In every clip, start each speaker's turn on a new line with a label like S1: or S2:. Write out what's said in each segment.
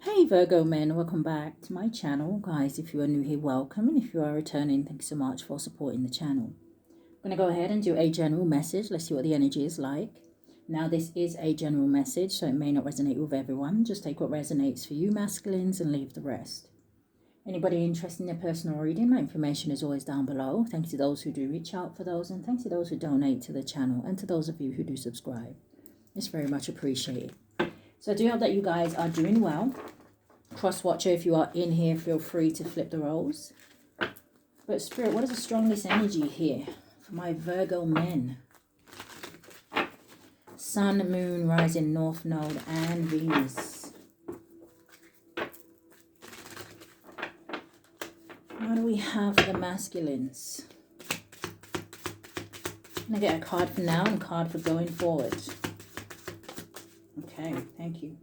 S1: Hey Virgo men, welcome back to my channel. Guys, if you are new here, welcome. And if you are returning, thanks so much for supporting the channel. I'm going to go ahead and do a general message. Let's see what the energy is like. Now, this is a general message, so it may not resonate with everyone. Just take what resonates for you, masculines, and leave the rest. Anybody interested in a personal reading, my information is always down below. Thanks to those who do reach out for those, and thanks to those who donate to the channel, and to those of you who do subscribe. It's very much appreciated. So I do hope that you guys are doing well. Cross watcher, if you are in here, feel free to flip the roles. But Spirit, what is the strongest energy here for my Virgo men? Sun, Moon, Rising, North Node, and Venus. What do we have for the masculines? I'm going to get a card for now and a card for going forward. Okay, thank you.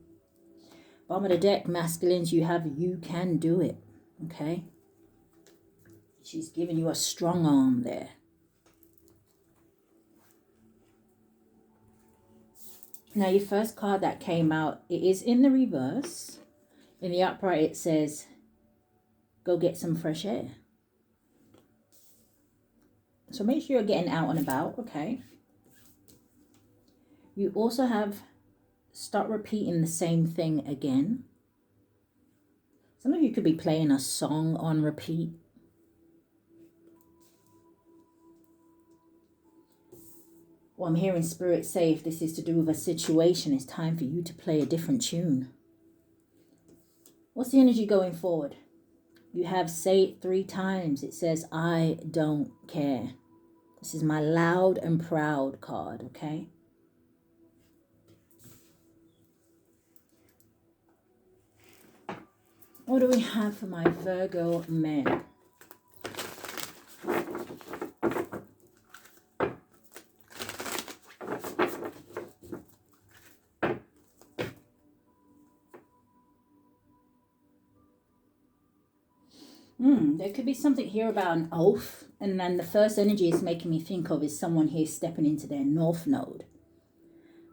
S1: Bottom of the deck, masculines, you have you can do it. Okay? She's giving you a strong arm there. Now, your first card that came out, it is in the reverse. In the upright, it says, go get some fresh air. So make sure you're getting out and about, okay? You also have start repeating the same thing again. Some of you could be playing a song on repeat. Well, I'm hearing Spirit say if this is to do with a situation, it's time for you to play a different tune. What's the energy going forward? You have say it 3 times. It says, I don't care. This is my loud and proud card, okay? What do we have for my Virgo men? There could be something here about an oath. And then the first energy it's making me think of is someone here stepping into their North Node.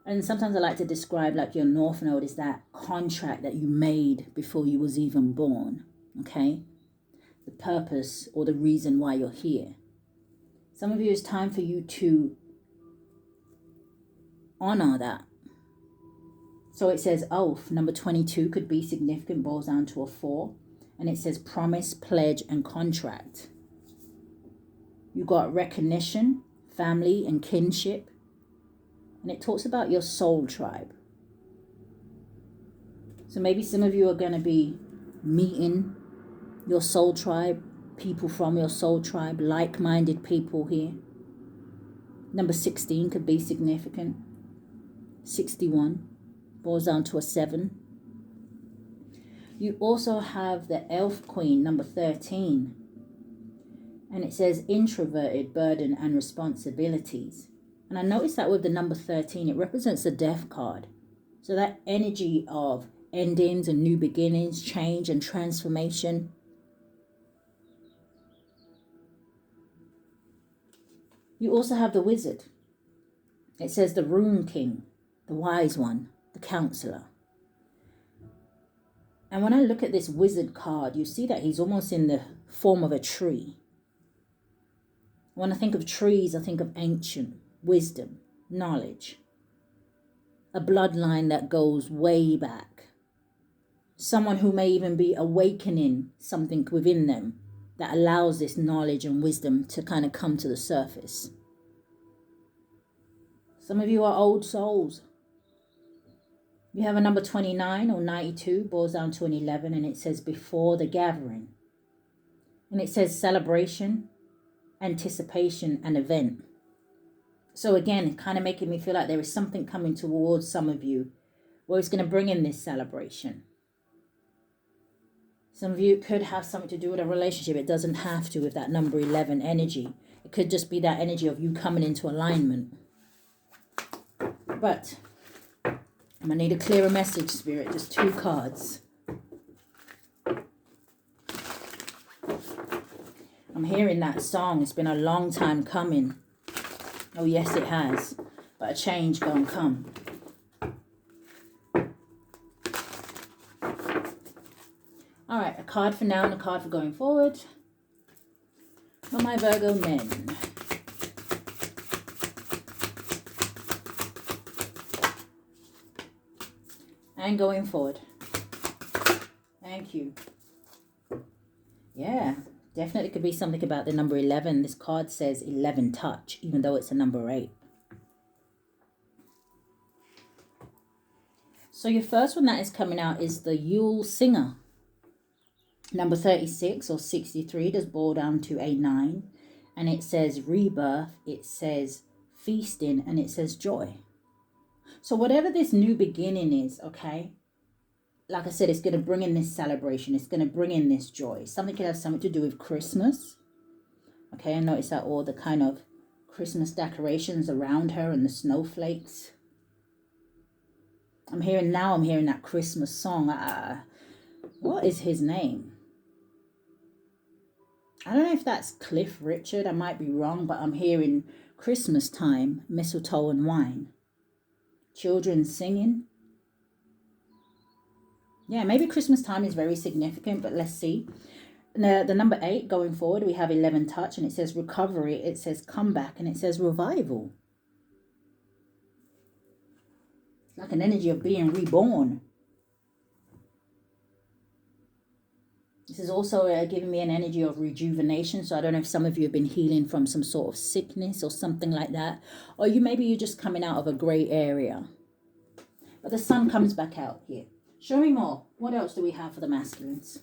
S1: And sometimes I like to describe like your North Node is that contract that you made before you was even born. Okay? The purpose or the reason why you're here. Some of you, it's time for you to honor that. So it says oath. Number 22 could be significant, boils down to a 4. And it says promise, pledge, and contract. You got recognition, family, and kinship. And it talks about your soul tribe. So maybe some of you are going to be meeting your soul tribe, people from your soul tribe, like-minded people here. Number 16 could be significant. 61 boils down to a 7. You also have the Elf Queen, number 13. And it says introverted, burden, and responsibilities. And I noticed that with the number 13, it represents the death card. So that energy of endings and new beginnings, change and transformation. You also have the Wizard. It says the Rune King, the Wise One, the Counselor. And when I look at this Wizard card, you see that he's almost in the form of a tree. When I think of trees, I think of ancient wisdom, knowledge. A bloodline that goes way back. Someone who may even be awakening something within them that allows this knowledge and wisdom to kind of come to the surface. Some of you are old souls. You have a number 29 or 92, boils down to an 11, and it says before the gathering. And it says celebration, anticipation, and event. So again, kind of making me feel like there is something coming towards some of you where it's going to bring in this celebration. Some of you could have something to do with a relationship. It doesn't have to with that number 11 energy. It could just be that energy of you coming into alignment. But I'm going to need a clearer message, Spirit. Just 2 cards. I'm hearing that song. It's been a long time coming. Oh, yes, it has. But a change gonna come. All right, a card for now and a card for going forward. For my Virgo men. And going forward. Thank you. Yeah, definitely could be something about the number 11. This card says 11 touch, even though it's a number 8. So your first one that is coming out is the Yule Singer. Number 36 or 63 does boil down to a 9. And it says rebirth, it says feasting, and it says joy. So whatever this new beginning is, okay, like I said, it's going to bring in this celebration. It's going to bring in this joy. Something could have something to do with Christmas. Okay, I notice that all the kind of Christmas decorations around her and the snowflakes. I'm hearing that Christmas song. What is his name? I don't know if that's Cliff Richard. I might be wrong, but I'm hearing Christmas time, mistletoe and wine. Children singing. Yeah, maybe Christmas time is very significant, but let's see. The number 8 going forward, we have 11 touch, and it says recovery, it says comeback, and it says revival. It's like an energy of being reborn. This is also giving me an energy of rejuvenation. So I don't know if some of you have been healing from some sort of sickness or something like that. Or maybe you're just coming out of a grey area. But the sun comes back out here. Show me more. What else do we have for the masculines?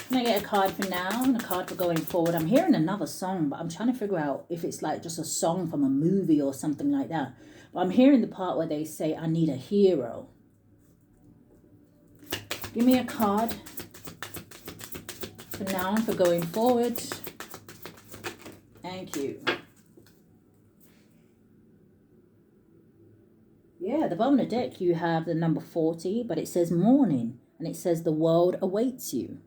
S1: Can I get a card for now and a card for going forward? I'm hearing another song, but I'm trying to figure out if it's like just a song from a movie or something like that. But I'm hearing the part where they say, I need a hero. Give me a card for now and for going forward. Thank you. Yeah, the bottom of the deck, you have the number 40, but it says morning. And it says the world awaits you.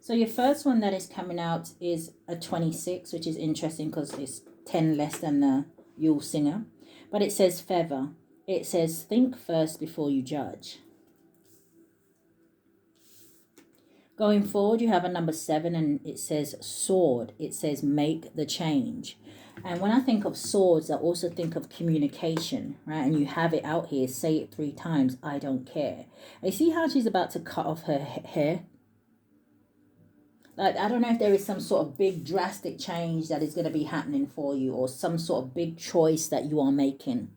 S1: So your first one that is coming out is a 26, which is interesting because it's 10 less than the Yule Singer. But it says feather. It says think first before you judge. Going forward, you have a number 7 and it says sword. It says make the change. And when I think of swords, I also think of communication, right? And you have it out here. Say it 3 times. I don't care. And you see how she's about to cut off her hair? Like, I don't know if there is some sort of big drastic change that is going to be happening for you or some sort of big choice that you are making.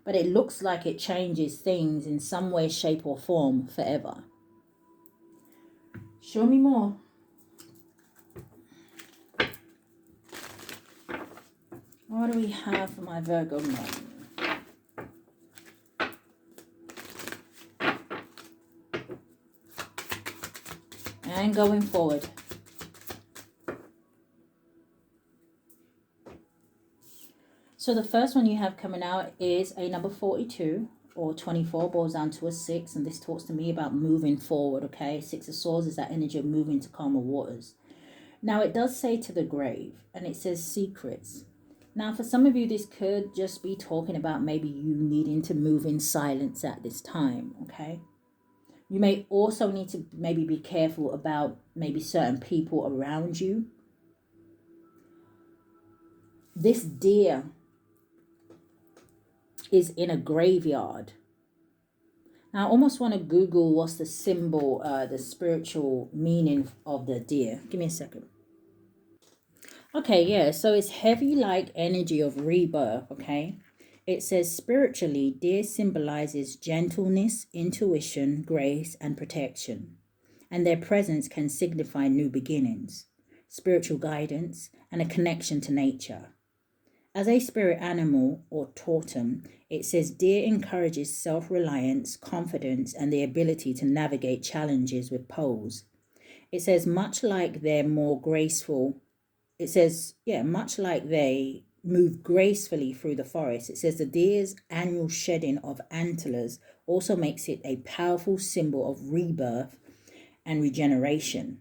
S1: But it looks like it changes things in some way, shape or form forever. Show me more. What do we have for my Virgo men? And going forward. So the first one you have coming out is a number 42 or 24, boils down to a 6. And this talks to me about moving forward, okay? 6 of Swords is that energy of moving to calmer waters. Now it does say to the grave, and it says secrets. Now for some of you, this could just be talking about maybe you needing to move in silence at this time, okay? You may also need to maybe be careful about maybe certain people around you. This deer is in a graveyard. Now I almost want to Google what's the symbol, the spiritual meaning of the deer. Give me a second. Okay, yeah, so it's heavy like energy of rebirth, okay? It says spiritually, deer symbolizes gentleness, intuition, grace, and protection. And their presence can signify new beginnings, spiritual guidance, and a connection to nature. As a spirit animal or totem, it says deer encourages self-reliance, confidence, and the ability to navigate challenges with poise. It says much like they're more graceful. It says, yeah, much like they move gracefully through the forest. It says the deer's annual shedding of antlers also makes it a powerful symbol of rebirth and regeneration.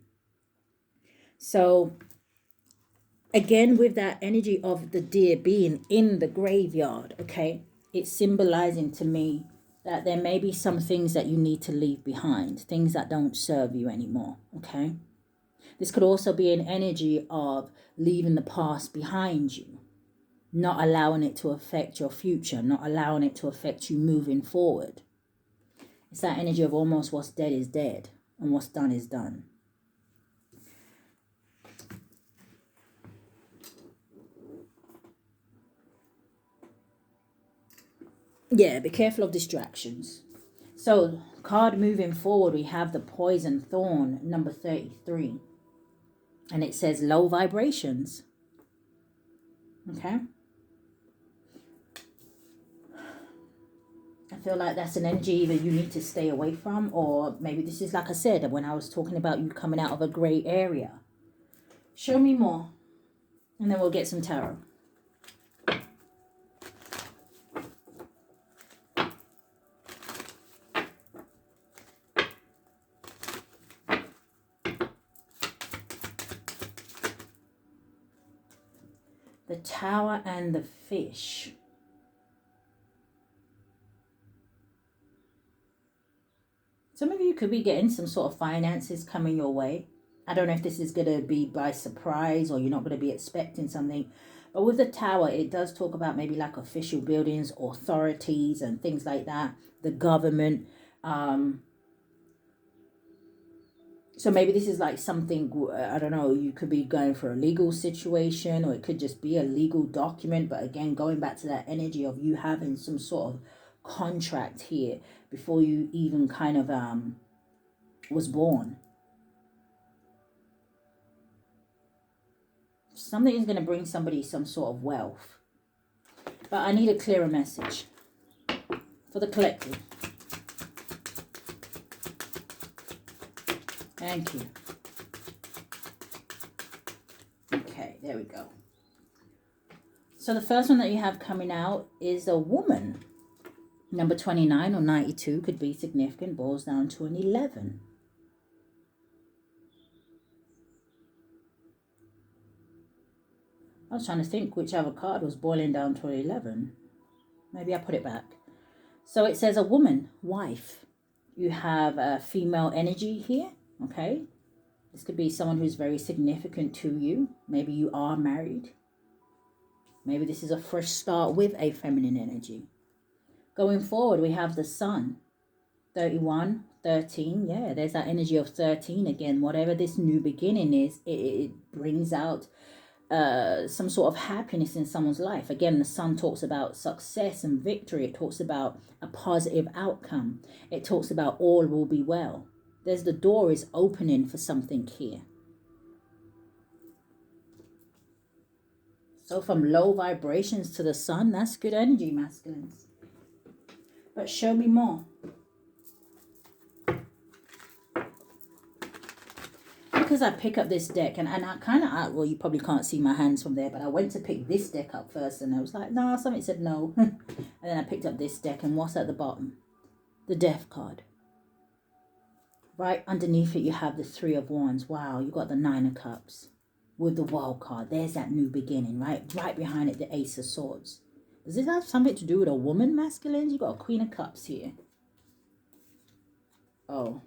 S1: So again, with that energy of the deer being in the graveyard, okay, it's symbolizing to me that there may be some things that you need to leave behind, things that don't serve you anymore, okay? This could also be an energy of leaving the past behind you, not allowing it to affect your future, not allowing it to affect you moving forward. It's that energy of almost what's dead is dead and what's done is done. Yeah, be careful of distractions. So, card moving forward, we have the Poison Thorn, number 33. And it says low vibrations. Okay? I feel like that's an energy either you need to stay away from, or maybe this is like I said when I was talking about you coming out of a grey area. Show me more, and then we'll get some tarot. The Tower and the Fish. Some of you could be getting some sort of finances coming your way. I don't know if this is going to be by surprise or you're not going to be expecting something. But with the Tower, it does talk about maybe like official buildings, authorities and things like that. The government. So maybe this is like something, I don't know, you could be going for a legal situation, or it could just be a legal document. But again, going back to that energy of you having some sort of contract here before you even kind of was born. Something is going to bring somebody some sort of wealth. But I need a clearer message for the collective. Thank you. Okay, there we go. So the first one that you have coming out is a woman. Number 29 or 92 could be significant, boils down to an 11. I was trying to think which other card was boiling down to an 11. Maybe I put it back. So it says a woman, wife. You have a female energy here, okay? This could be someone who's very significant to you. Maybe you are married. Maybe this is a fresh start with a feminine energy. Going forward, we have the Sun. 31, 13. Yeah, there's that energy of 13 again. Whatever this new beginning is, it brings out some sort of happiness in someone's life. Again, the Sun talks about success and victory. It talks about a positive outcome. It talks about all will be well. There's the door is opening for something here. So from low vibrations to the Sun, that's good energy, masculines. But show me more. Because I pick up this deck and I kind of, well, you probably can't see my hands from there, but I went to pick this deck up first and I was like, no, something said no. And then I picked up this deck, and what's at the bottom? The Death card. Right underneath it, you have the Three of Wands. Wow, you got the Nine of Cups with the World card. There's that new beginning, right? Right behind it, the Ace of Swords. Does this have something to do with a woman, masculines? You got a Queen of Cups here. Oh.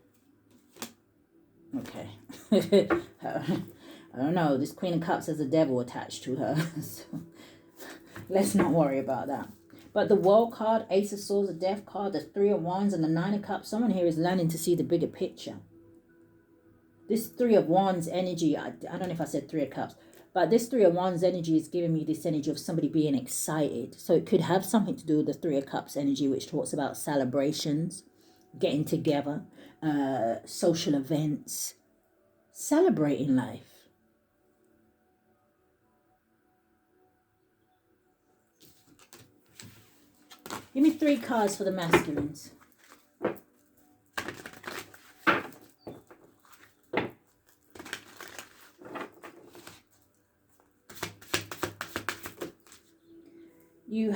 S1: Okay. I don't know. This Queen of Cups has a devil attached to her. So let's not worry about that. But the World card, Ace of Swords, the Death card, the Three of Wands, and the Nine of Cups. Someone here is learning to see the bigger picture. This Three of Wands energy, I don't know if I said Three of Cups, but this Three of Wands energy is giving me this energy of somebody being excited. So it could have something to do with the Three of Cups energy, which talks about celebrations, getting together, social events, celebrating life. Give me 3 cards for the masculines.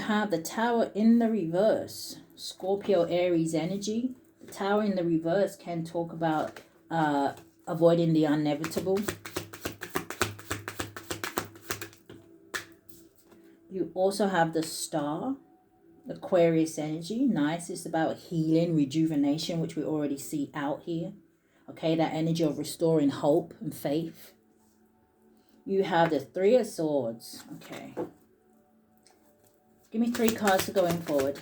S1: have the Tower in the reverse. Scorpio, Aries energy. The Tower in the reverse can talk about avoiding the inevitable. You also have the Star, Aquarius energy. Nice. It's about healing, rejuvenation, which we already see out here. Okay, that energy of restoring hope and faith. You have the Three of Swords. Okay. Give me 3 cards for going forward.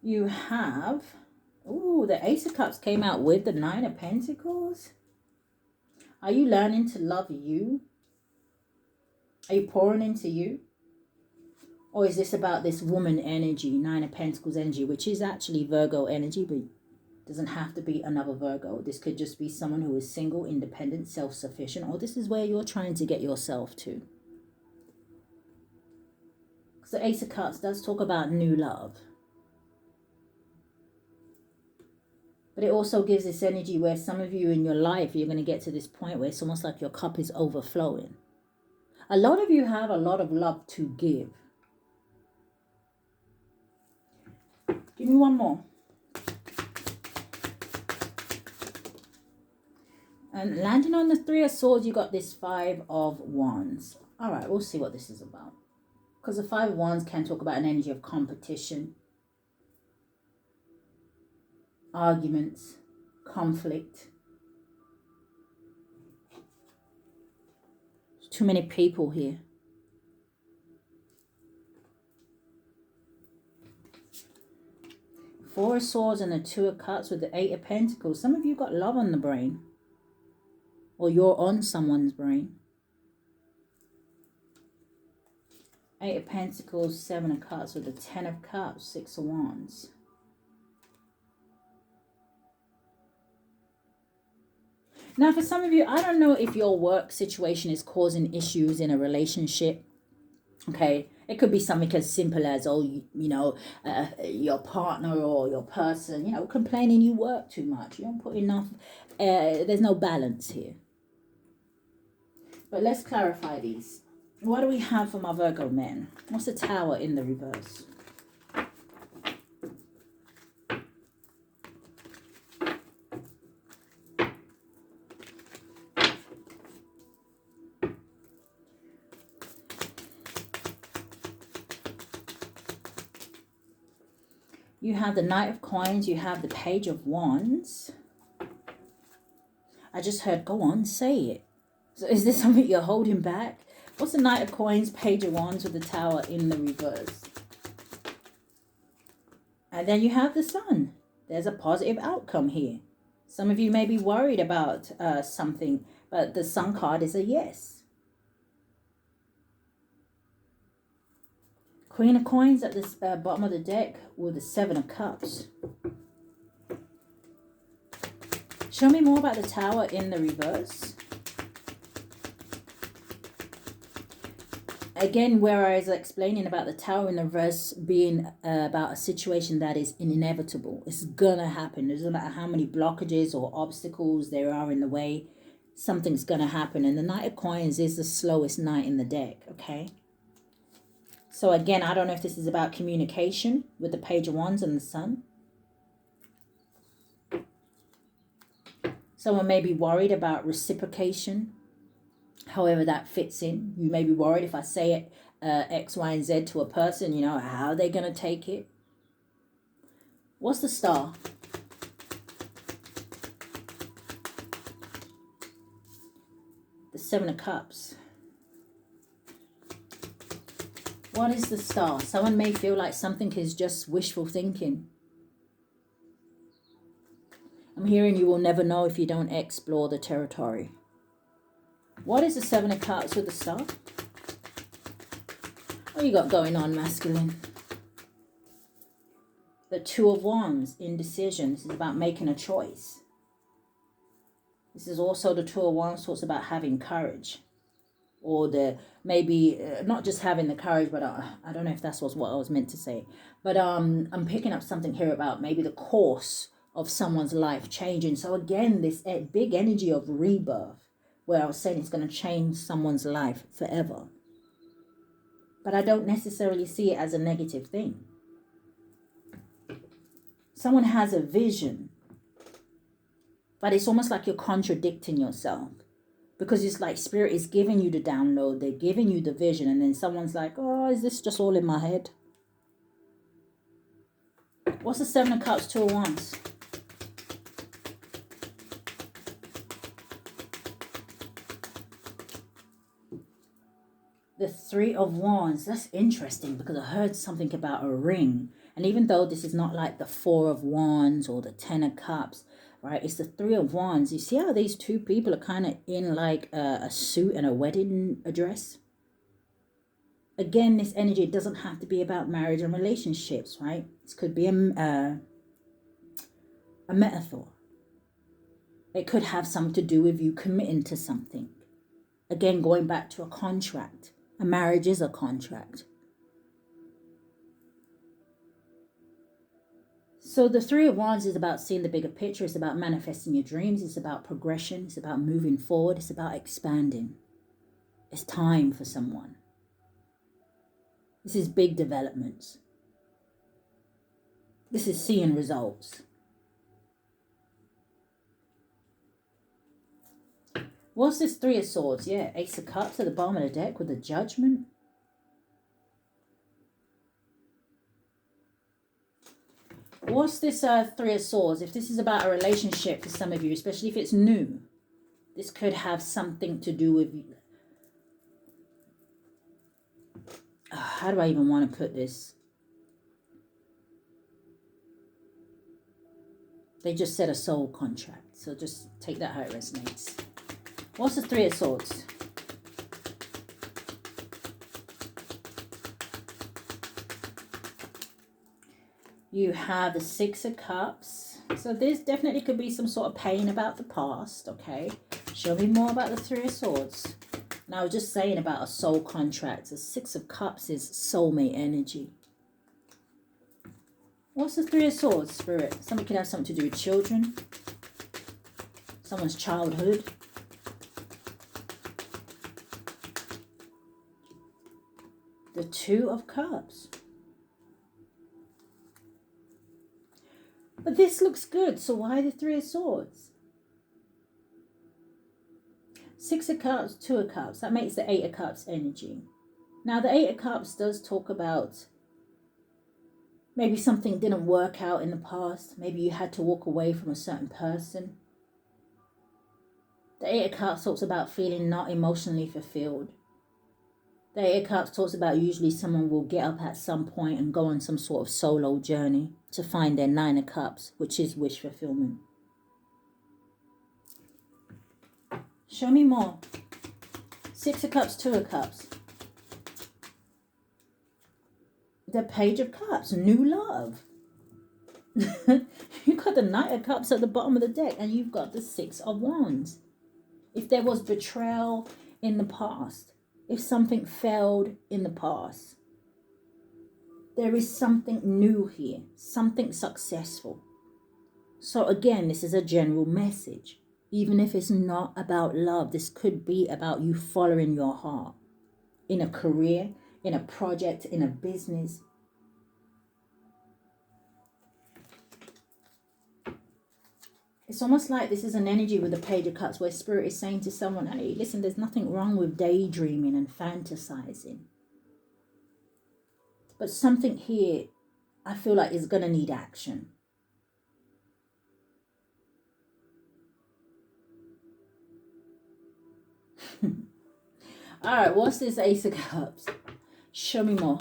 S1: You have, ooh, the Ace of Cups came out with the Nine of Pentacles. Are you learning to love you? Are you pouring into you? Or is this about this woman energy, Nine of Pentacles energy, which is actually Virgo energy, but doesn't have to be another Virgo. This could just be someone who is single, independent, self-sufficient, or this is where you're trying to get yourself to. Because the Ace of Cups does talk about new love. But it also gives this energy where some of you in your life, you're going to get to this point where it's almost like your cup is overflowing. A lot of you have a lot of love to give. Give me one more. And landing on the Three of Swords, you got this Five of Wands. All right, we'll see what this is about. Because the Five of Wands can talk about an energy of competition, arguments, conflict. There's too many people here. Four of Swords and the Two of Cups with the Eight of Pentacles. Some of you got love on the brain. Or you're on someone's brain. Eight of Pentacles, Seven of Cups with the Ten of Cups, Six of Wands. Now, for some of you, I don't know if your work situation is causing issues in a relationship. Okay, it could be something as simple as, oh, your partner or your person, complaining you work too much. You don't put enough, there's no balance here. But let's clarify these. What do we have for my Virgo men? What's the Tower in the reverse? You have the Knight of Coins. You have the Page of Wands. I just heard, go on, say it. So is this something you're holding back? What's the Knight of Coins, Page of Wands with the Tower in the reverse? And then you have the Sun. There's a positive outcome here. Some of you may be worried about something, but the Sun card is a yes. Queen of Coins at the bottom of the deck with the Seven of Cups. Show me more about the Tower in the reverse. Again, where I was explaining about the Tower in the reverse being about a situation that is inevitable. It's going to happen. It doesn't matter how many blockages or obstacles there are in the way. Something's going to happen. And the Knight of Coins is the slowest knight in the deck, okay? So again, I don't know if this is about communication with the Page of Wands and the Sun. Someone may be worried about reciprocation. However that fits in. You may be worried if I say it, X, Y, and Z to a person, how are they going to take it? What's the Star? The Seven of Cups. What is the Star? Someone may feel like something is just wishful thinking. I'm hearing you will never know if you don't explore the territory. What is the Seven of Cups with the Star? What you got going on, masculine? The Two of Wands, indecision. This is about making a choice. This is also the Two of Wands talks about having courage. Or maybe not just having the courage, but I don't know if that's what I was meant to say. But I'm picking up something here about maybe the course of someone's life changing. So again, this big energy of rebirth. where I was saying it's going to change someone's life forever. But I don't necessarily see it as a negative thing. Someone has a vision, but it's almost like you're contradicting yourself. Because it's like Spirit is giving you the download, they're giving you the vision, and then someone's like, oh, is this just all in my head? What's the Seven of Cups, Two of Wands? The Three of Wands. That's interesting because I heard something about a ring. And even though this is not like the Four of Wands or the Ten of Cups, right? It's the Three of Wands. You see how these two people are kind of in like a suit and a wedding dress? Again, this energy, it doesn't have to be about marriage and relationships, right? This could be a metaphor. It could have something to do with you committing to something. Again, going back to a contract. A marriage is a contract. So the Three of Wands is about seeing the bigger picture. It's about manifesting your dreams. It's about progression. It's about moving forward. It's about expanding. It's time for someone. This is big developments. This is seeing results. What's this Three of Swords? Yeah, Ace of Cups at the bottom of the deck with the Judgment. What's this Three of Swords? If this is about a relationship for some of you, especially if it's new, this could have something to do with you. How do I even want to put this? They just said a soul contract. So just take that how it resonates. What's the Three of Swords? You have the Six of Cups. So this definitely could be some sort of pain about the past, okay? Show me more about the Three of Swords. Now, I was just saying about a soul contract. The Six of Cups is soulmate energy. What's the Three of Swords, Spirit? Something could have something to do with children. Someone's childhood. The Two of Cups. But this looks good, so why the Three of Swords? Six of Cups, Two of Cups. That makes the Eight of Cups energy. Now, the Eight of Cups does talk about maybe something didn't work out in the past. Maybe you had to walk away from a certain person. The Eight of Cups talks about feeling not emotionally fulfilled. The Eight of Cups talks about usually someone will get up at some point and go on some sort of solo journey to find their Nine of Cups, which is wish fulfillment. Show me more. Six of Cups, Two of Cups. The Page of Cups, new love. You've got the Knight of Cups at the bottom of the deck and you've got the Six of Wands. If there was betrayal in the past, if something failed in the past, there is something new here, something successful. So again, this is a general message. Even if it's not about love, this could be about you following your heart in a career, in a project, in a business. It's almost like this is an energy with the Page of Cups where Spirit is saying to someone, hey, listen, there's nothing wrong with daydreaming and fantasizing. But something here, I feel like is going to need action. All right, what's this Ace of Cups? Show me more.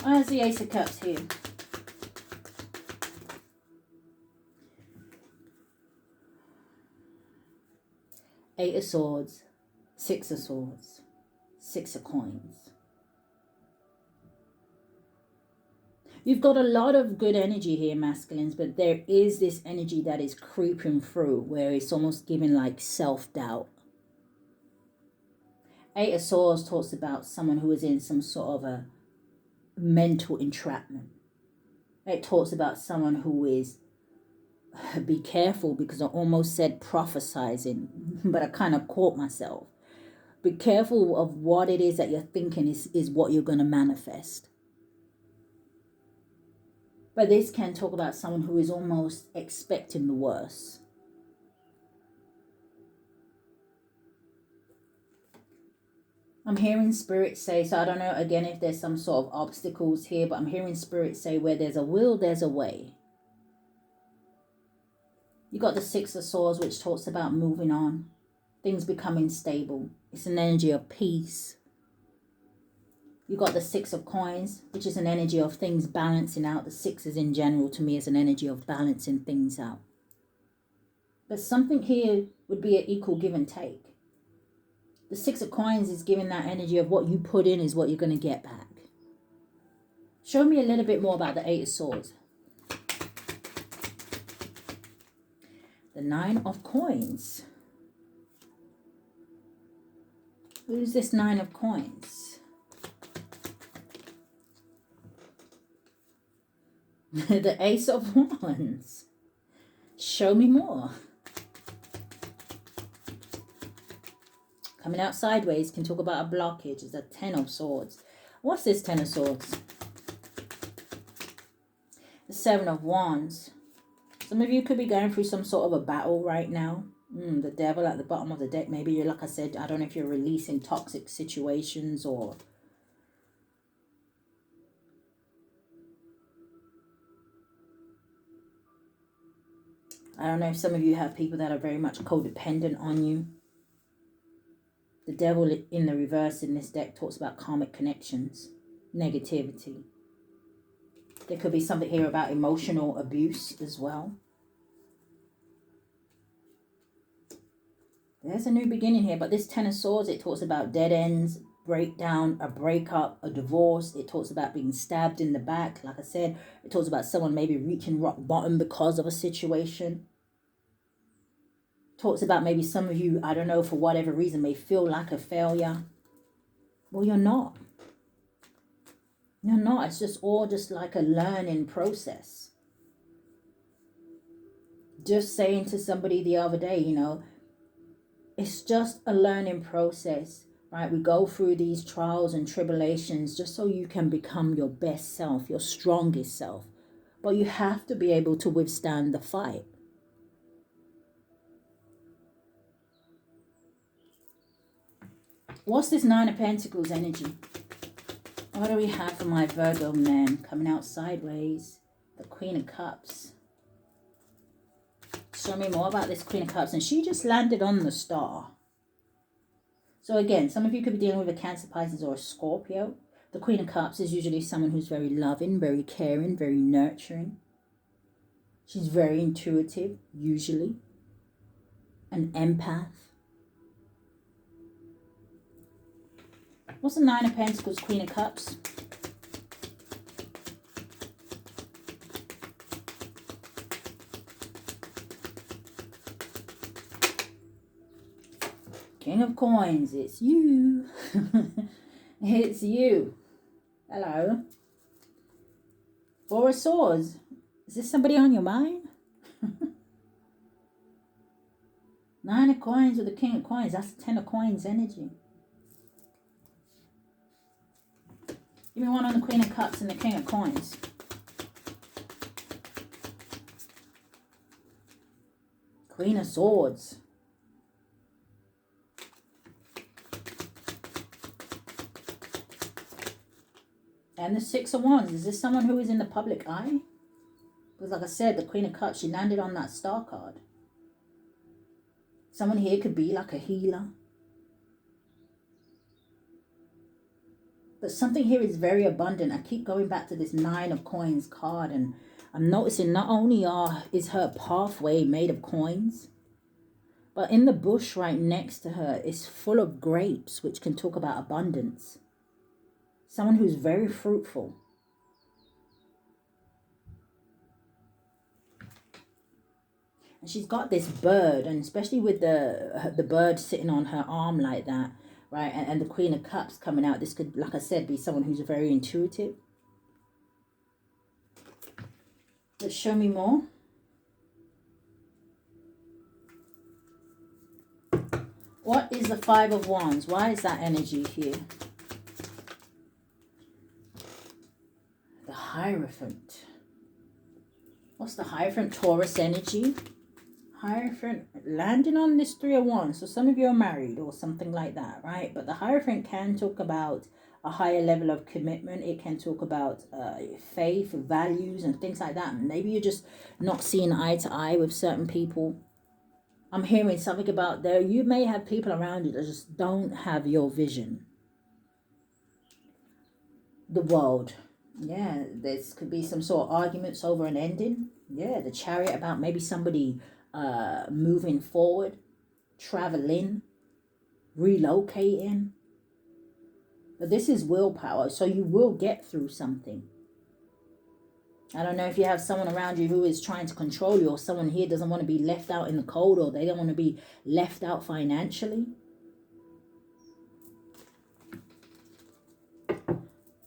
S1: Where's the Ace of Cups here? Eight of Swords, Six of Swords, Six of Coins. You've got a lot of good energy here, masculines, but there is this energy that is creeping through where it's almost giving like self-doubt. Eight of Swords talks about someone who is in some sort of a mental entrapment. It talks about someone who is, be careful, because I almost said prophesizing, but I kind of caught myself. Be careful of what it is that you're thinking is what you're going to manifest. But this can talk about someone who is almost expecting the worst. I'm hearing spirit say, so I don't know again if there's some sort of obstacles here, but I'm hearing spirit say where there's a will, there's a way. You got the Six of Swords, which talks about moving on, things becoming stable. It's an energy of peace. You got the Six of Coins, which is an energy of things balancing out. The sixes in general to me is an energy of balancing things out. But something here would be an equal give and take. The Six of Coins is giving that energy of what you put in is what you're going to get back. Show me a little bit more about the Eight of Swords. The Nine of Coins. Who's this Nine of Coins? The Ace of Wands. Show me more. Coming out sideways can talk about a blockage. It's a Ten of Swords. What's this Ten of Swords? The Seven of Wands. Some of you could be going through some sort of a battle right now. The Devil at the bottom of the deck. Maybe you're, like I said, I don't know if you're releasing toxic situations or... I don't know if some of you have people that are very much codependent on you. The Devil in the reverse in this deck talks about karmic connections, negativity. There could be something here about emotional abuse as well. There's a new beginning here, but this Ten of Swords, it talks about dead ends, breakdown, a breakup, a divorce. It talks about being stabbed in the back. Like I said, it talks about someone maybe reaching rock bottom because of a situation. Talks about maybe some of you, I don't know, for whatever reason, may feel like a failure. Well, you're not. You're not. It's just all just like a learning process. Just saying to somebody the other day, you know, it's just a learning process, right? We go through these trials and tribulations just so you can become your best self, your strongest self. But you have to be able to withstand the fight. What's this Nine of Pentacles energy? What do we have for my Virgo man coming out sideways? The Queen of Cups. Show me more about this Queen of Cups. And she just landed on the Star. So again, some of you could be dealing with a Cancer, Pisces, or a Scorpio. The Queen of Cups is usually someone who's very loving, very caring, very nurturing. She's very intuitive, usually. An empath. What's the Nine of Pentacles, Queen of Cups? King of Coins, it's you. It's you. Hello. Four of Swords. Is this somebody on your mind? Nine of Coins with the King of Coins. That's the Ten of Coins energy. Give me one on the Queen of Cups and the King of Coins. Queen of Swords. And the Six of Wands. Is this someone who is in the public eye? Because like I said, the Queen of Cups, she landed on that Star card. Someone here could be like a healer. But something here is very abundant. I keep going back to this Nine of Coins card. And I'm noticing not only is her pathway made of coins, but in the bush right next to her is full of grapes, which can talk about abundance. Someone who's very fruitful. And she's got this bird, and especially with the bird sitting on her arm like that, right? And the Queen of Cups coming out. This could, like I said, be someone who's very intuitive. Let's show me more. What is the Five of Wands? Why is that energy here? The Hierophant. What's the Hierophant? Taurus energy. Hierophant landing on this Three of Wands. So some of you are married or something like that, right? But the Hierophant can talk about a higher level of commitment. It can talk about faith, values, and things like that. Maybe you're just not seeing eye to eye with certain people. I'm hearing something about there. You may have people around you that just don't have your vision. The World. Yeah, this could be some sort of arguments over an ending. Yeah, the Chariot, about maybe somebody moving forward, traveling, relocating. But this is willpower, so you will get through something. I don't know if you have someone around you who is trying to control you, or someone here doesn't want to be left out in the cold, or they don't want to be left out financially.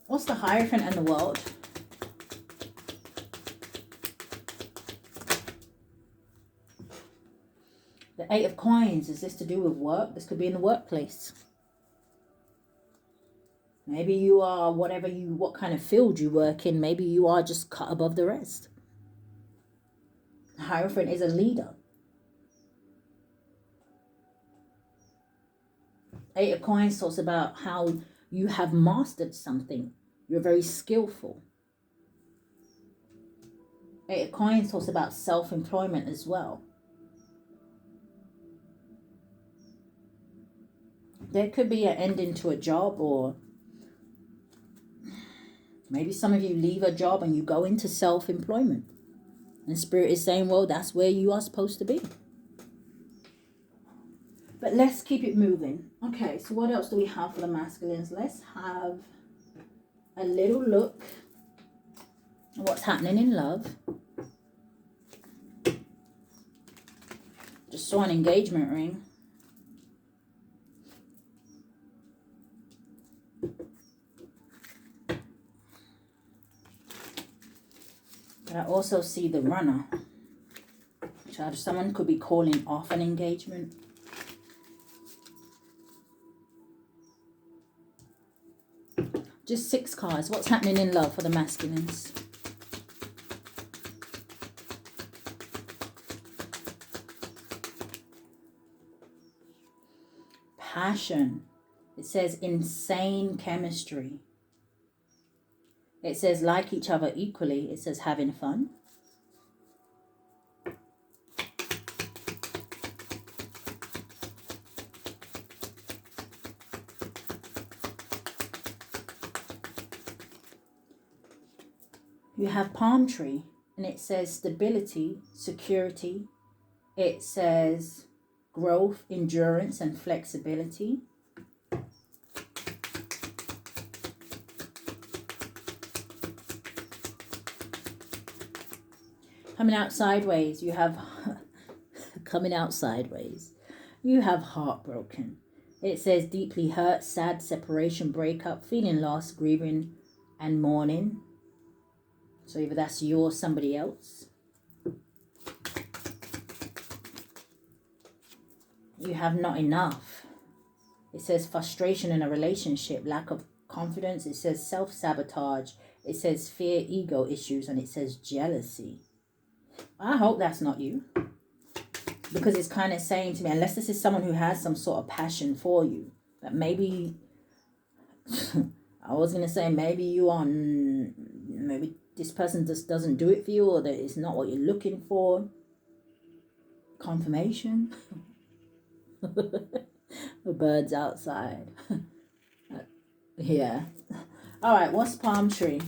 S1: What's the Hierophant and the World? The Eight of Coins. Is this to do with work? This could be in the workplace. Maybe you are, what kind of field you work in, maybe you are just cut above the rest. Hierophant is a leader. Eight of Coins talks about how you have mastered something. You're very skillful. Eight of Coins talks about self-employment as well. There could be an ending to a job, or maybe some of you leave a job and you go into self-employment. And Spirit is saying, well, that's where you are supposed to be. But let's keep it moving. Okay, so what else do we have for the masculines? Let's have a little look at what's happening in love. Just saw an engagement ring. But I also see the Runner. So someone could be calling off an engagement. Just 6 cards. What's happening in love for the masculines? Passion. It says insane chemistry. It says like each other equally. It says having fun. You have palm tree, and it says stability, security. It says growth, endurance, and flexibility. Coming out sideways, you have coming out sideways. You have heartbroken. It says deeply hurt, sad, separation, breakup, feeling lost, grieving, and mourning. So either that's you or somebody else. You have not enough. It says frustration in a relationship, lack of confidence. It says self-sabotage. It says fear, ego issues, and it says jealousy. I hope that's not you. Because it's kind of saying to me, unless this is someone who has some sort of passion for you, that maybe, I was going to say, maybe you are, maybe this person just doesn't do it for you, or that it's not what you're looking for. Confirmation. The birds outside. Yeah. All right, what's palm tree?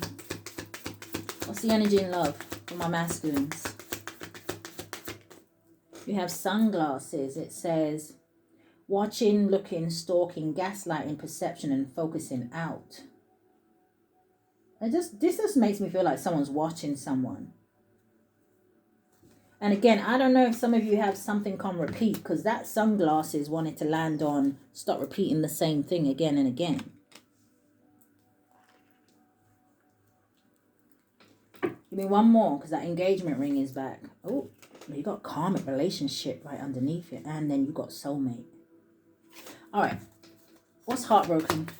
S1: What's the energy in love for my masculines? You have sunglasses. It says watching, looking, stalking, gaslighting, perception, and focusing out. This just makes me feel like someone's watching someone. And again, I don't know if some of you have something on repeat, because that sunglasses wanted to land on stop repeating the same thing again and again. You Give me one more, because that engagement ring is back. Oh, you got karmic relationship right underneath it. And then you got soulmate. All right. What's heartbroken?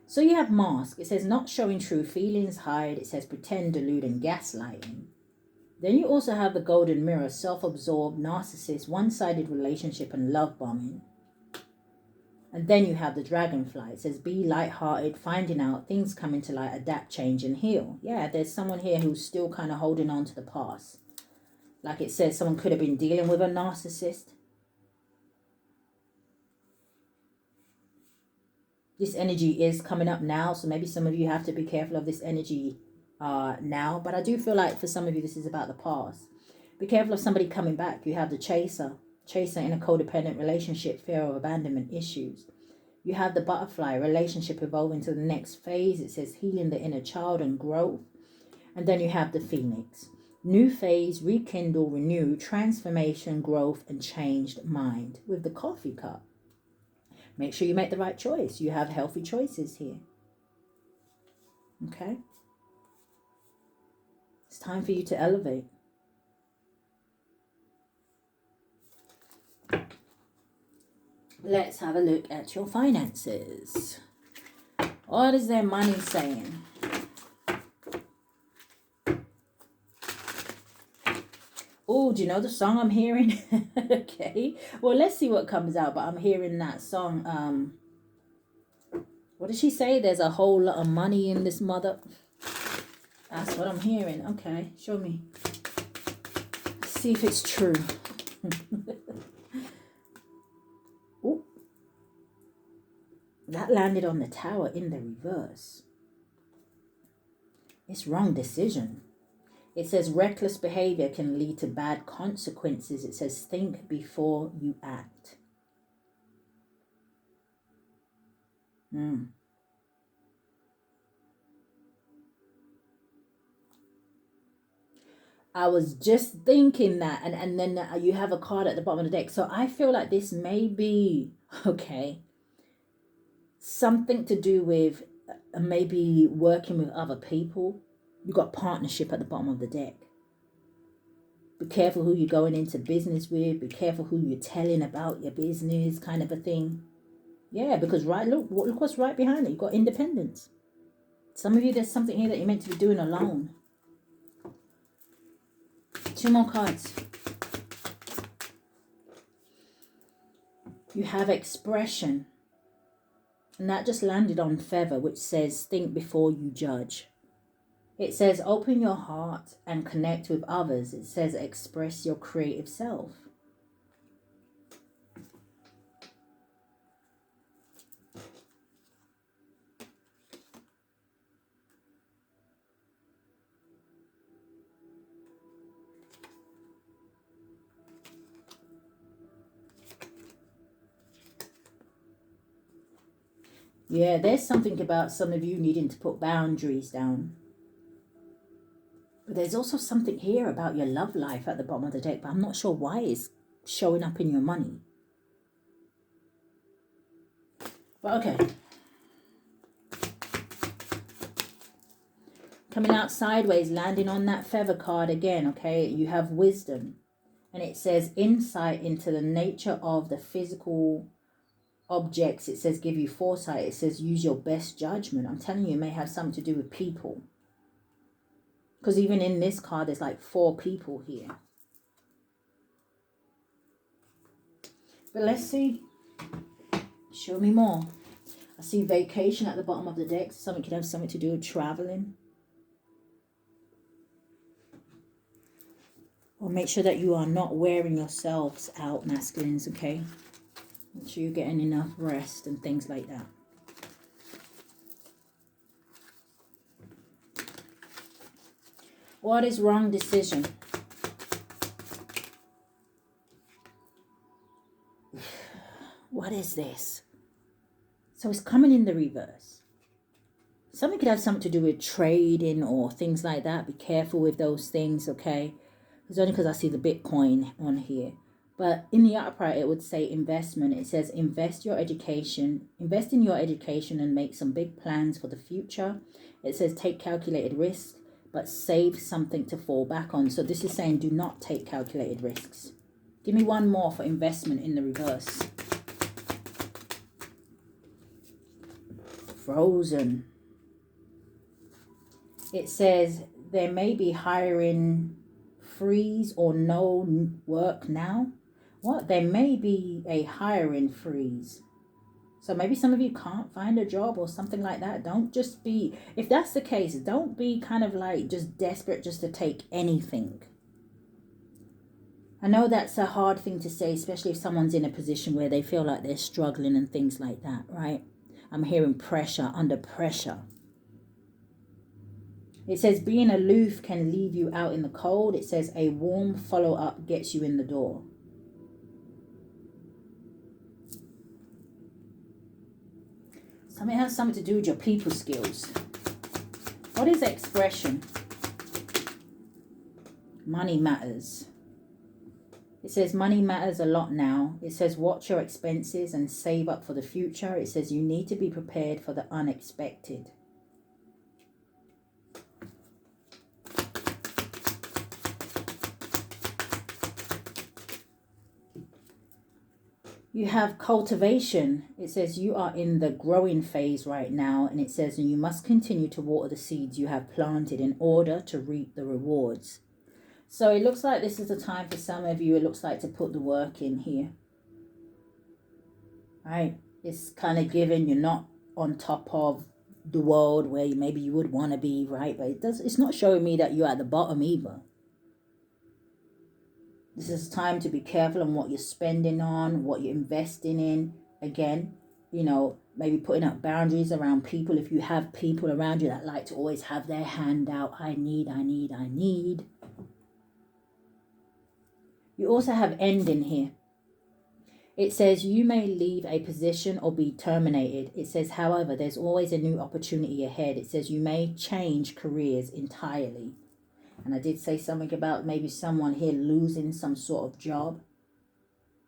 S1: So you have mask. It says not showing true feelings, hide. It says pretend, delude, and gaslighting. Then you also have the golden mirror, self-absorbed, narcissist, one-sided relationship, and love bombing. And then you have the dragonfly. It says be lighthearted, finding out, things coming to light, adapt, change, and heal. Yeah, there's someone here who's still kind of holding on to the past. Like it says, someone could have been dealing with a narcissist. This energy is coming up now, so maybe some of you have to be careful of this energy now. But I do feel like for some of you, this is about the past. Be careful of somebody coming back. You have the chaser in a codependent relationship, fear of abandonment issues. You have the butterfly, relationship evolving to the next phase. It says healing the inner child and growth. And then you have the phoenix, new phase, rekindle, renew, transformation, growth, and changed mind with the coffee cup. Make sure you make the right choice. You have healthy choices here. Okay? It's time for you to elevate. Let's have a look at your finances. What is their money saying? Oh, do you know the song I'm hearing? Okay. Well, let's see what comes out. But I'm hearing that song. What did she say? There's a whole lot of money in this mother. That's what I'm hearing. Okay, show me. Let's see if it's true. Ooh. That landed on the tower in the reverse. It's wrong decision. It says reckless behavior can lead to bad consequences. It says think before you act. I was just thinking that. And then you have a card at the bottom of the deck. So I feel like this may be, okay, something to do with maybe working with other people. You got partnership at the bottom of the deck. Be careful who you're going into business with. Be careful who you're telling about your business, kind of a thing. Yeah, because look what's right behind it. You've got independence. Some of you, there's something here that you're meant to be doing alone. 2 more cards. You have expression. And that just landed on feather, which says think before you judge. It says open your heart and connect with others. It says express your creative self. Yeah, there's something about some of you needing to put boundaries down. But there's also something here about your love life at the bottom of the deck, but I'm not sure why it's showing up in your money. But okay. Coming out sideways, landing on that feather card again, okay? You have wisdom. And it says insight into the nature of the physical objects. It says give you foresight. It says use your best judgment. I'm telling you, it may have something to do with people. Because even in this card, there's like 4 people here. But let's see. Show me more. I see vacation at the bottom of the deck. Something could have something to do with traveling. Or make sure that you are not wearing yourselves out, masculines, okay? Make sure you're getting enough rest and things like that. What is wrong decision? What is this? So it's coming in the reverse. Something could have something to do with trading or things like that. Be careful with those things, okay? It's only because I see the Bitcoin on here. But in the upright, it would say investment. It says invest in your education and make some big plans for the future. It says take calculated risks, but save something to fall back on. So this is saying do not take calculated risks. Give me one more for investment in the reverse. Frozen. It says there may be hiring freeze or no work now. What? There may be a hiring freeze. So maybe some of you can't find a job or something like that. Don't just be, if that's the case, don't be kind of like just desperate just to take anything. I know that's a hard thing to say, especially if someone's in a position where they feel like they're struggling and things like that, right? I'm hearing pressure, under pressure. It says being aloof can leave you out in the cold. It says a warm follow-up gets you in the door. Something has something to do with your people skills. What is expression? Money matters. It says money matters a lot now. It says watch your expenses and save up for the future. It says you need to be prepared for the unexpected. You have cultivation. It says you are in the growing phase right now. And it says you must continue to water the seeds you have planted in order to reap the rewards. So it looks like this is the time for some of you, it looks like, to put the work in here. Right? It's kind of given you're not on top of the world where maybe you would want to be, right? But it's not showing me that you're at the bottom either. This is time to be careful on what you're spending on, what you're investing in. Again, you know, maybe putting up boundaries around people. If you have people around you that like to always have their hand out, I need. You also have end in here. It says you may leave a position or be terminated. It says, however, there's always a new opportunity ahead. It says you may change careers entirely. And I did say something about maybe someone here losing some sort of job.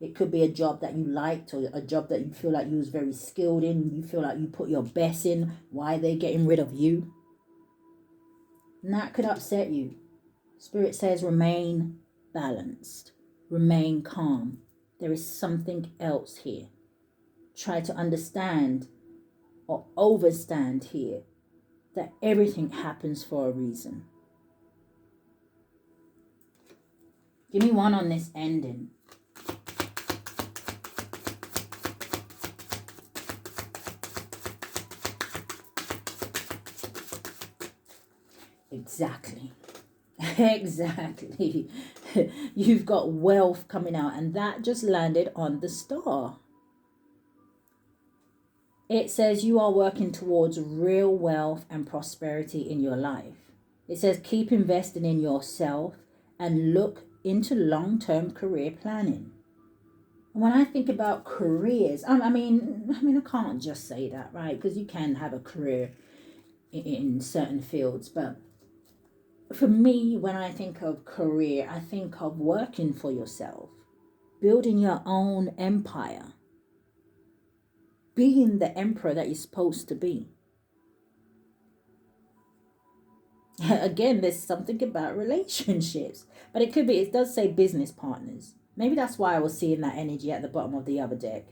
S1: It could be a job that you liked or a job that you feel like you was very skilled in. You feel like you put your best in. Why they're getting rid of you. And that could upset you. Spirit says remain balanced. Remain calm. There is something else here. Try to understand or overstand here that everything happens for a reason. Give me one on this ending. Exactly. Exactly. You've got wealth coming out, and that just landed on the star. It says you are working towards real wealth and prosperity in your life. It says keep investing in yourself and look into long-term career planning. And when I think about careers, I mean, I can't just say that, right? Because you can have a career in certain fields, but for me, when I think of career, I think of working for yourself, building your own empire, being the emperor that you're supposed to be. Again, there's something about relationships, but it does say business partners. Maybe that's why I was seeing that energy at the bottom of the other deck.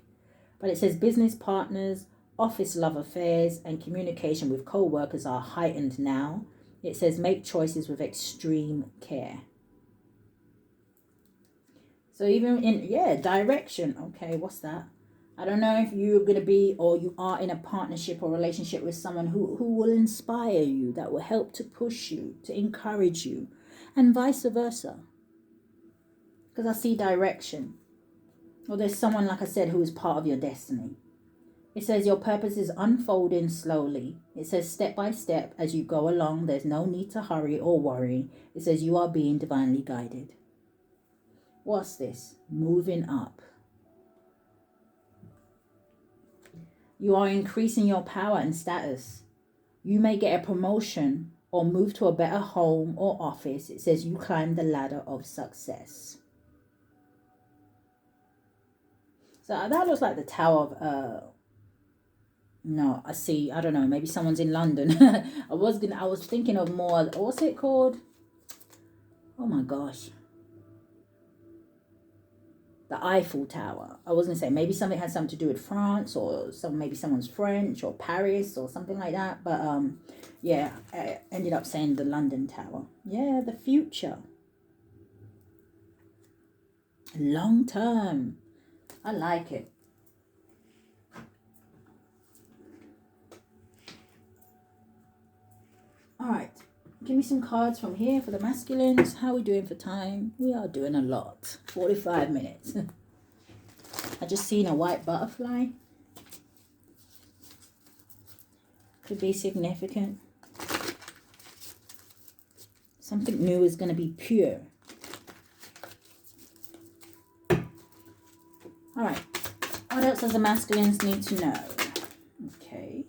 S1: But it says business partners, office love affairs, and communication with co-workers are heightened now. It says make choices with extreme care. So even in, direction. Okay, what's that? I don't know if you're going to be or you are in a partnership or relationship with someone who will inspire you, that will help to push you, to encourage you, and vice versa. Because I see direction. Or there's someone, like I said, who is part of your destiny. It says your purpose is unfolding slowly. It says step by step as you go along. There's no need to hurry or worry. It says you are being divinely guided. What's this? Moving up. You are increasing your power and status. You may get a promotion or move to a better home or office. It says you climb the ladder of success. So that looks like the Tower of no, I see. I don't know. Maybe someone's in London. I was thinking of more. What's it called? Oh my gosh. The Eiffel Tower. I was gonna say maybe something had something to do with France, or maybe someone's French, or Paris, or something like that. But yeah, I ended up saying the London Tower. Yeah, the future. Long term. I like it. All right, give me some cards from here for the masculines. How are we doing for time? We are doing a lot. 45 minutes. I just seen a white butterfly. Could be significant. Something new is going to be pure. All right. What else does the masculines need to know? Okay.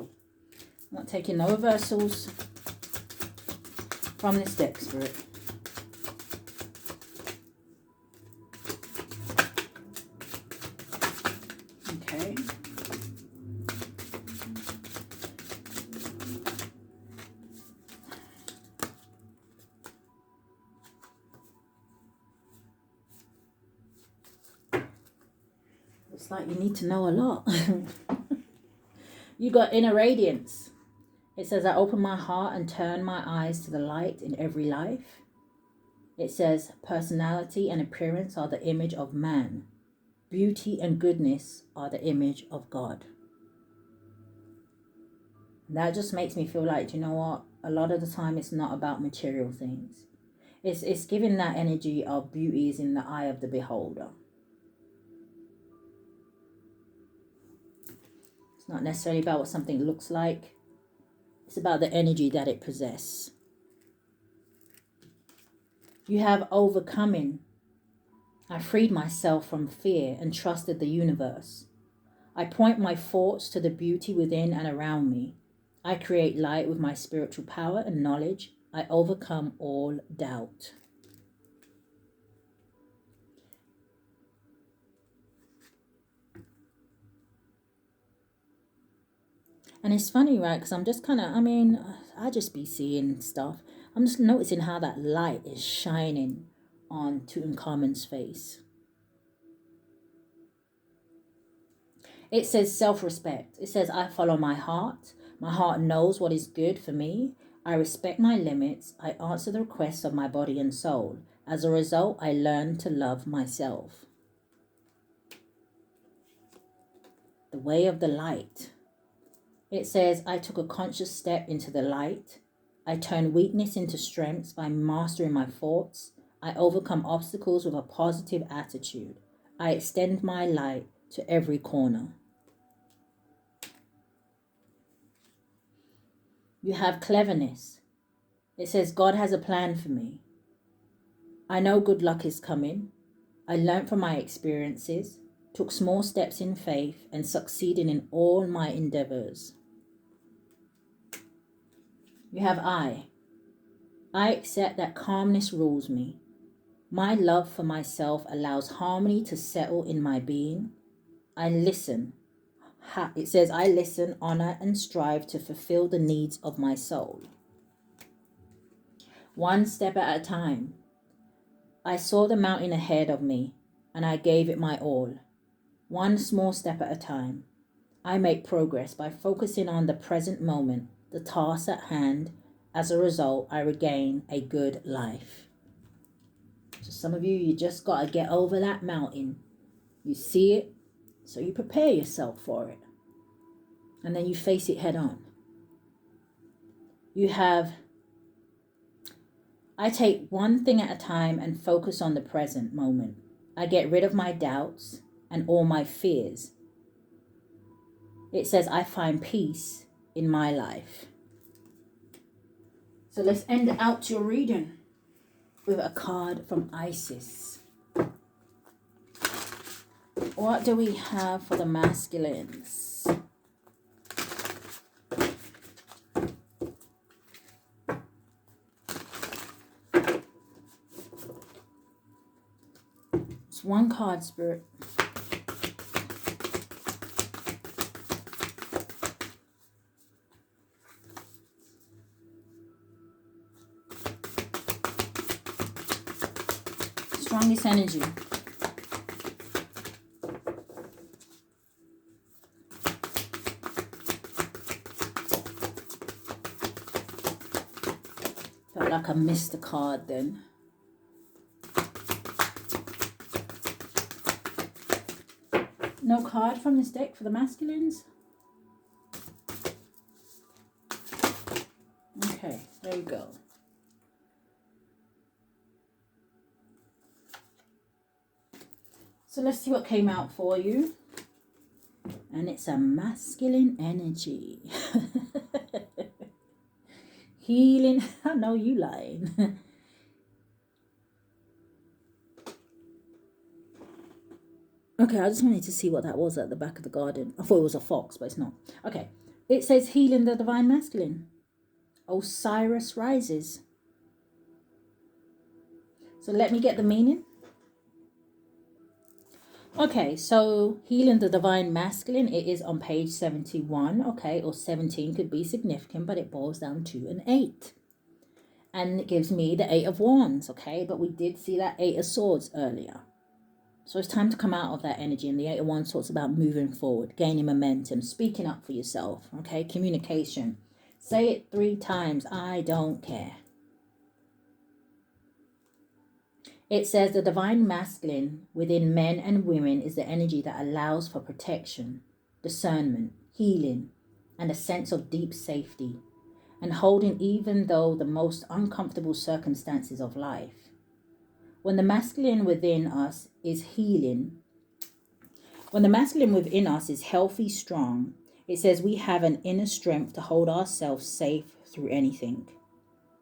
S1: I'm not taking no reversals from this deck, Spirit. Okay. Looks like you need to know a lot. You got inner radiance. It says, I open my heart and turn my eyes to the light in every life. It says, personality and appearance are the image of man. Beauty and goodness are the image of God. And that just makes me feel like, you know what? A lot of the time it's not about material things. It's giving that energy of beauty is in the eye of the beholder. It's not necessarily about what something looks like. It's about the energy that it possesses. You have overcoming. I freed myself from fear and trusted the universe. I point my thoughts to the beauty within and around me. I create light with my spiritual power and knowledge. I overcome all doubt. And it's funny, right? Because I'm just kind of, I just be seeing stuff. I'm just noticing how that light is shining on Tutankhamun's face. It says self-respect. It says, I follow my heart. My heart knows what is good for me. I respect my limits. I answer the requests of my body and soul. As a result, I learn to love myself. The way of the light. It says, I took a conscious step into the light. I turn weakness into strength by mastering my thoughts. I overcome obstacles with a positive attitude. I extend my light to every corner. You have cleverness. It says, God has a plan for me. I know good luck is coming. I learned from my experiences, took small steps in faith, and succeeded in all my endeavors. You have I accept that calmness rules me. My love for myself allows harmony to settle in my being. I listen. It says, I listen, honor, and strive to fulfill the needs of my soul. One step at a time. I saw the mountain ahead of me, and I gave it my all. One small step at a time. I make progress by focusing on the present moment, the task at hand. As a result, I regain a good life. So some of you just got to get over that mountain. You see it, so you prepare yourself for it. And then you face it head on. You have, I take one thing at a time and focus on the present moment. I get rid of my doubts and all my fears. It says, I find peace in my life. So let's end out your reading with a card from Isis. What do we have for the masculines? One card, Spirit. Strongest energy. Felt like I missed the card then. No card from this deck for the masculines? Okay, there you go. So let's see what came out for you. And it's a masculine energy. Healing. I know you lying. Okay, I just wanted to see what that was at the back of the garden. I thought it was a fox, but it's not. Okay, it says healing the divine masculine. Osiris rises. So let me get the meaning. Okay, so healing the divine masculine, it is on page 71, okay, or 17 could be significant, but it boils down to an 8. And it gives me the 8 of Wands, okay, but we did see that 8 of Swords earlier. So it's time to come out of that energy, and the 8 of Wands talks about moving forward, gaining momentum, speaking up for yourself, okay, communication. Say it 3 times, I don't care. It says the divine masculine within men and women is the energy that allows for protection, discernment, healing, and a sense of deep safety, and holding even though the most uncomfortable circumstances of life. When the masculine within us is healing, when the masculine within us is healthy, strong, it says we have an inner strength to hold ourselves safe through anything.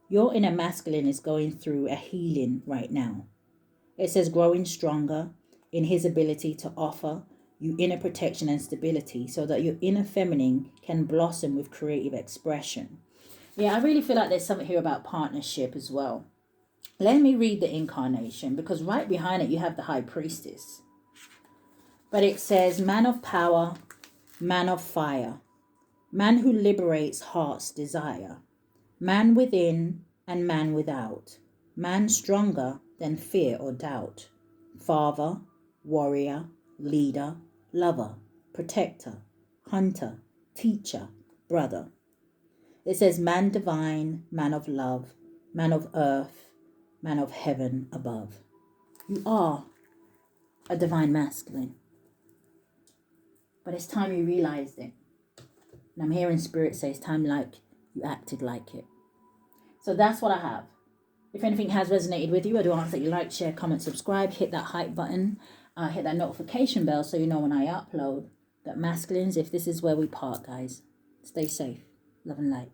S1: Your inner masculine is going through a healing right now. It says growing stronger in his ability to offer you inner protection and stability so that your inner feminine can blossom with creative expression. Yeah, I really feel like there's something here about partnership as well. Let me read the incarnation, because right behind it you have the High Priestess. But it says man of power, man of fire, man who liberates heart's desire, man within and man without, man stronger than fear or doubt, father, warrior, leader, lover, protector, hunter, teacher, brother. It says man divine, man of love, man of earth, man of heaven above. You are a divine masculine. But it's time you realized it. And I'm hearing Spirit say it's time like you acted like it. So that's what I have. If anything has resonated with you, I do ask that you like, share, comment, subscribe, hit that hype button, hit that notification bell so you know when I upload. That masculines, if this is where we part, guys, stay safe. Love and light.